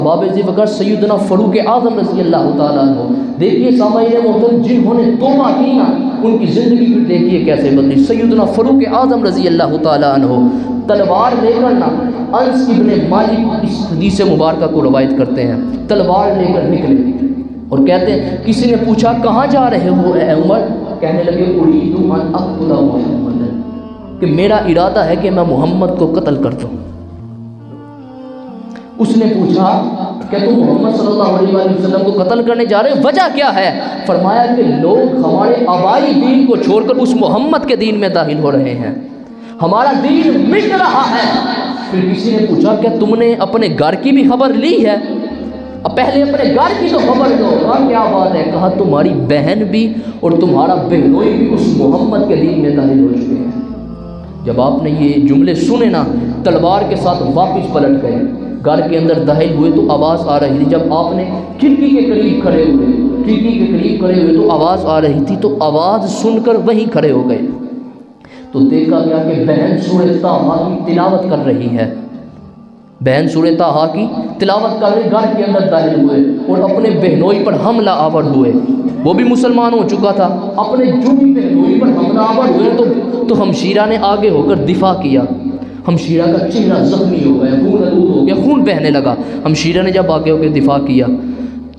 باب ذی وقار سیدنا فاروق اعظم رضی اللہ تعالیٰ عنہ، دیکھیے سامعین محترم جنہوں نے توبہ کی نا ان کی زندگی پھر دیکھیے کیسے بدلی۔ سیدنا فاروق اعظم رضی اللہ تعالیٰ عنہ تلوار لے کر نا، انس ابن مالک اس حدیث مبارکہ کو روایت کرتے ہیں، تلوار لے کر نکلے اور کہتے ہیں کسی نے پوچھا کہاں جا رہے ہو اے عمر؟ کہنے لگے اريد ان اقتل محمد، کہ میرا ارادہ ہے کہ میں محمد کو قتل کر دوں۔ اس نے پوچھا کہ تم محمد صلی اللہ علیہ وسلم کو قتل کرنے جا رہے ہو، وجہ کیا ہے؟ فرمایا کہ لوگ ہمارے آبائی دین کو چھوڑ کر اس محمد کے دین میں داخل ہو رہے ہیں، ہمارا دین مٹ رہا ہے۔ پھر کسی نے پوچھا کہ تم نے اپنے گھر کی بھی خبر لی ہے؟ اب پہلے اپنے گھر کی تو خبر دو۔ کہا کیا بات ہے؟ کہا تمہاری بہن بھی اور تمہارا بہنوئی بھی اس محمد کے دین میں داخل ہو چکے ہیں۔ جب آپ نے یہ جملے سنے نا، تلوار کے ساتھ واپس پلٹ گئے، گھر کے اندر داخل ہوئے تو آواز آ رہی تھی۔ جب آپ نے کھڑکی کے قریب کھڑے ہوئے تو آواز آ رہی تھی، تو آواز سن کر وہیں کھڑے ہو گئے تو دیکھا گیا کہ بہن سورہ طٰہٰ کی تلاوت کر رہی ہے، بہن سورہ طٰہٰ کی تلاوت کر رہی، گھر کے اندر داخل ہوئے اور اپنے بہنوئی پر حملہ آور ہوئے۔ وہ بھی مسلمان ہو چکا تھا، اپنے جو بھی بہنوئی پر حملہ آور ہوئے تو ہمشیرہ نے آگے ہو کر دفاع کیا۔ ہمشیرہ کا چہرہ زخمی ہو گیا، خون آلود ہو گیا، خون بہنے لگا۔ ہمشیرہ نے جب آگے ہو کے دفاع کیا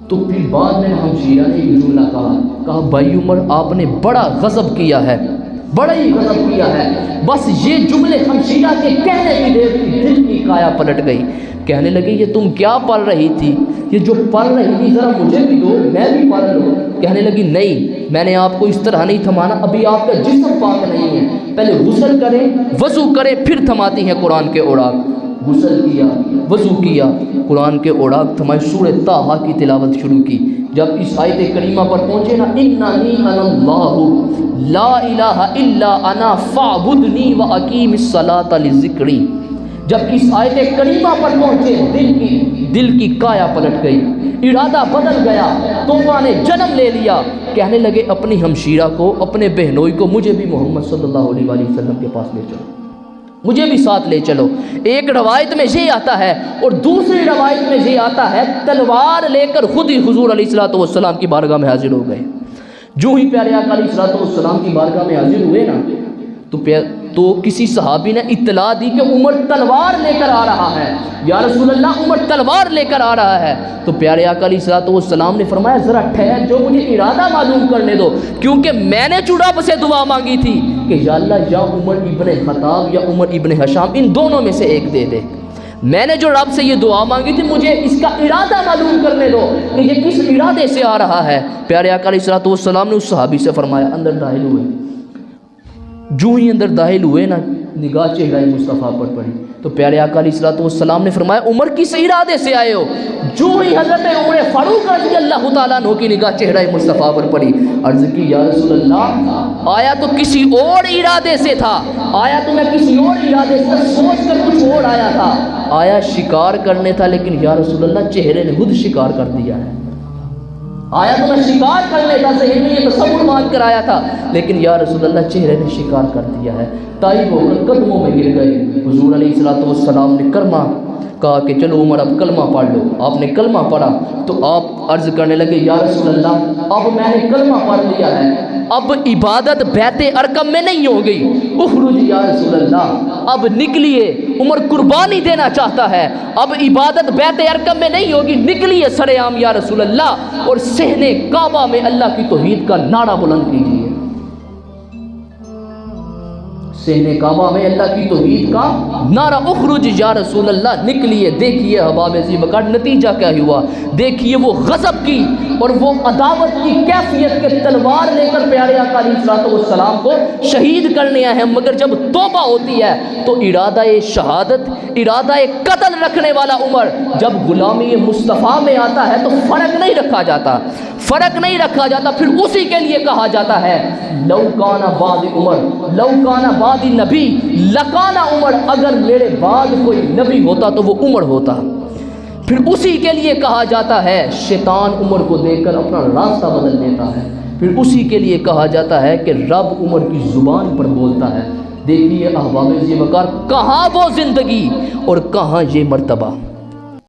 تو پھر بعد میں ہمشیرہ نے ایک جملہ کہا بھائی عمر آپ نے بڑا غضب کیا ہے، بڑا ہی غضب کیا ہے۔ بس یہ جملے ہمشیرہ کے کہنے کی دیر تھی، دل کی کایا پلٹ گئی۔ کہنے لگے یہ تم کیا پڑھ رہی تھی؟ یہ جو پڑھ رہی تھی ذرا مجھے بھی دو، میں بھی پڑھ لوں۔ کہنے لگی نہیں، میں نے آپ کو اس طرح نہیں تھمانا، ابھی آپ کا جسم پاک نہیں ہے، پہلے غسل کریں، وضو کریں، پھر تھماتی ہیں قرآن کے اوراق۔ غسل کیا، وضو کیا، قرآن کے اوراق تھمائے، سورہ طٰہٰ کی تلاوت شروع کی۔ جب اس آیت کریمہ پر پہنچے نا، اننی انا اللہ لا الہ الا انا فاعبدنی واقیم الصلاۃ لذکری، جب اس آیت کریمہ پر پہنچے دل کی کایا پلٹ گئی، ارادہ بدل گیا، توبہ نے جنم لے لیا۔ کہنے لگے اپنی ہمشیرہ کو، اپنے بہنوئی کو، مجھے بھی محمد صلی اللہ علیہ وآلہ وسلم کے پاس لے چلو، مجھے بھی ساتھ لے چلو۔ ایک روایت میں یہ آتا ہے اور دوسری روایت میں یہ آتا ہے تلوار لے کر خود ہی حضور علیہ الصلوۃ والسلام کی بارگاہ میں حاضر ہو گئے۔ جو ہی پیارے آقا علیہ الصلوۃ والسلام کی بارگاہ میں حاضر ہوئے نا تو کسی صحابی نے اطلاع دی کہ عمر تلوار لے کر آ رہا ہے، یا رسول اللہ عمر تلوار لے کر آ رہا ہے۔ تو پیارے آقا علیہ الصلوۃ والسلام نے فرمایا ذرا ٹھہر، جو مجھے ارادہ معلوم کرنے دو، کیونکہ میں نے چڑاب سے دعا مانگی تھی کہ یا اللہ یا عمر ابن خطاب یا عمر ابن ہشام، ان دونوں میں سے ایک دے دے۔ میں نے جو رب سے یہ دعا مانگی تھی، مجھے اس کا ارادہ معلوم کرنے دو کہ یہ کس ارادے سے آ رہا ہے۔ پیارے آقا علیہ الصلوۃ والسلام نے اس صحابی سے فرمایا اندر داخل ہوئے۔ جو ہی اندر داخل ہوئے نا، نگاہ چہرہ مصطفیٰ پر پڑی تو پیارے آقا علیہ الصلوۃ والسلام نے فرمایا عمر کس ارادے سے آئے ہو؟ جو ہی حضرت عمر فاروق رضی اللہ تعالیٰ عنہ کی نگاہ چہرہ مصطفیٰ پر پڑی، عرض کی یا رسول اللہ آیا تو کسی اور ارادے سے تھا، آیا تو میں کسی اور ارادے سے سوچ کر کچھ اور آیا تھا، آیا شکار کرنے تھا، لیکن یا رسول اللہ چہرے نے خود شکار کر دیا ہے۔ آیا تو میں شکار کرنے تھا، ذہن میں یہ تصور مان کر آیا تھا، لیکن یا رسول اللہ چہرے نے شکار کر دیا ہے۔ تائب ہو کر قدموں میں گر گئے۔ حضور علیہ الصلوۃ والسلام نے کلمہ کہا کہ چلو عمر اب کلمہ پڑھ لو۔ آپ نے کلمہ پڑھا تو آپ عرض کرنے لگے یا رسول اللہ اب میں نے کلمہ پڑھ لیا ہے، اب عبادت بیت ارقم میں نہیں ہوگی، اخرج یا رسول اللہ، اب نکلیے۔ عمر قربانی دینا چاہتا ہے، اب عبادت بیت ارقم میں نہیں ہوگی، نکلیے سر عام یا رسول اللہ اور صحن کعبہ میں اللہ کی توحید کا نعرہ بلند کیجیے۔ صحن کعبہ میں اللہ کی توحید کا نعرہ، اخرج یا رسول اللہ، نکلیے۔ دیکھیے احباب ذی وقار نتیجہ کیا ہوا، دیکھیے وہ غضب کی اور وہ عداوت کی کیفیت کے تلوار لے کر پیارے آقا علیہ الصلوۃ والسلام کو شہید کرنے آئے ہیں، مگر جب توبہ ہوتی ہے تو ارادہ شہادت، ارادہ قتل رکھنے والا عمر جب غلامی مصطفیٰ میں آتا ہے تو فرق نہیں رکھا جاتا، فرق نہیں رکھا جاتا، پھر اسی کے لیے کہا جاتا ہے لو کان بعد عمر، لو کان بعد نبی لکان عمر، اگر میرے بعد کوئی نبی ہوتا تو وہ عمر ہوتا۔ پھر اسی کے لیے کہا جاتا ہے شیطان عمر کو دیکھ کر اپنا راستہ بدل دیتا ہے، پھر اسی کے لیے کہا جاتا ہے کہ رب عمر کی زبان پر بولتا ہے۔ دیکھیے احباب ذی وقار، کہاں وہ زندگی اور کہاں یہ مرتبہ۔